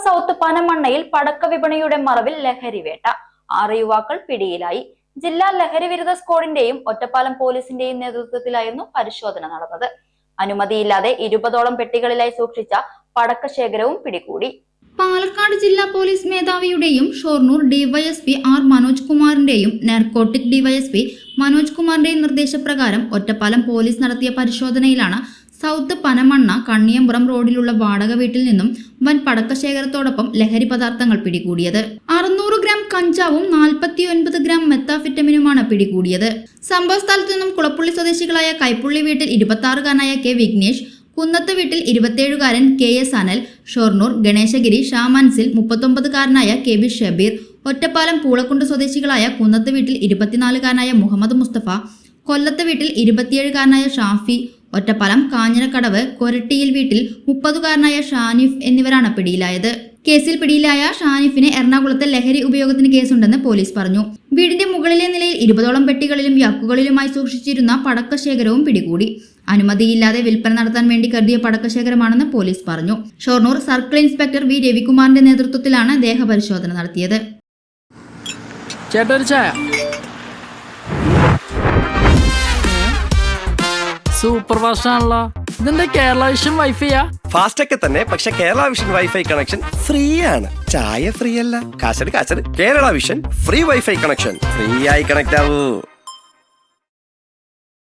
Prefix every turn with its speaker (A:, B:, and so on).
A: South പനമണ്ണയിൽ പടക്ക വിപണിയുടെ മറവിൽ ലഹരിവേട്ട. 6 യുവാക്കൾ പിടിയിലായി. ജില്ലാ ലഹരി വിരുദ്ധ സ്ക്വാഡിന്റെയും ഒറ്റപ്പാലം പോലീസിന്റെയും നേതൃത്വത്തിലായിരുന്നു പരിശോധന നടന്നത്. അനുമതിയില്ലാതെ 20ഓളം പെട്ടികളിലായി സൂക്ഷിച്ച പടക്കശേഖരവും പിടികൂടി.
B: പാലക്കാട് ജില്ലാ പോലീസ് മേധാവിയുടെയും ഷൊർണൂർ ഡിവൈഎസ്പി ആർ മനോജ് കുമാറിന്റെയും നാർക്കോട്ടിക് ഡിവൈഎസ്പി മനോജ് കുമാറിന്റെയും നിർദ്ദേശപ്രകാരം ഒറ്റപ്പാലം പോലീസ് നടത്തിയ പരിശോധനയിലാണ് സൗത്ത് പനമണ്ണ കണ്ണിയമ്പുറം റോഡിലുള്ള വാടക വീട്ടിൽ നിന്നും വൻ പടക്കശേഖരത്തോടൊപ്പം ലഹരി പദാർത്ഥങ്ങൾ പിടികൂടിയത്. 600 ഗ്രാം കഞ്ചാവും 49 ഗ്രാം മെത്താഫിറ്റമിനുമാണ് പിടികൂടിയത്. സംഭവ സ്ഥലത്തു നിന്നും കുളപ്പുള്ളി സ്വദേശികളായ കൈപ്പുള്ളി വീട്ടിൽ 26-കാരനായ കെ വിഘ്നേഷ്, കുന്നത്ത് വീട്ടിൽ 27-കാരൻ കെ എസ് അനൽ, ഷൊർണൂർ ഗണേശഗിരി ഷാമാൻസിൽ 39-കാരനായ കെ ബി ഷബീർ, ഒറ്റപ്പാലം പൂളക്കുണ്ട് സ്വദേശികളായ കുന്നത്ത് വീട്ടിൽ 24-കാരനായ മുഹമ്മദ് മുസ്തഫ, കൊല്ലത്ത് വീട്ടിൽ 27-കാരനായ ഷാഫി, ഒറ്റപ്പാലം കാഞ്ഞിരക്കടവ് കൊരട്ടിയിൽ വീട്ടിൽ 30-കാരനായ ഷാനിഫ് എന്നിവരാണ് പിടിയിലായത്. കേസിൽ പിടിയിലായ ഷാനിഫിന് എറണാകുളത്ത് ലഹരി ഉപയോഗത്തിന് കേസുണ്ടെന്ന് പോലീസ് പറഞ്ഞു. വീടിന്റെ മുകളിലെ നിലയിൽ 20ഓളം പെട്ടികളിലും യാക്കുകളിലുമായി സൂക്ഷിച്ചിരുന്ന പടക്കശേഖരവും പിടികൂടി. അനുമതിയില്ലാതെ വിൽപ്പന നടത്താൻ വേണ്ടി കരുതിയ പടക്കശേഖരമാണെന്ന് പോലീസ് പറഞ്ഞു. ഷൊർണൂർ സർക്കിൾ ഇൻസ്പെക്ടർ വി രവികുമാറിന്റെ നേതൃത്വത്തിലാണ് ദേഹപരിശോധന നടത്തിയത്.
C: സൂപ്പർ ഫാസ്റ്റ് ആണല്ലോ. ഇതിന്റെ കേരള വിഷൻ വൈഫൈയാ?
D: ഫാസ്റ്റ് ഒക്കെ തന്നെ, പക്ഷെ Kerala Vision wifi connection free ആണ്. ചായ ഫ്രീ അല്ല, കാശട് Kerala Vision free wifi connection. Free ആയി കണക്ട് ആവൂ.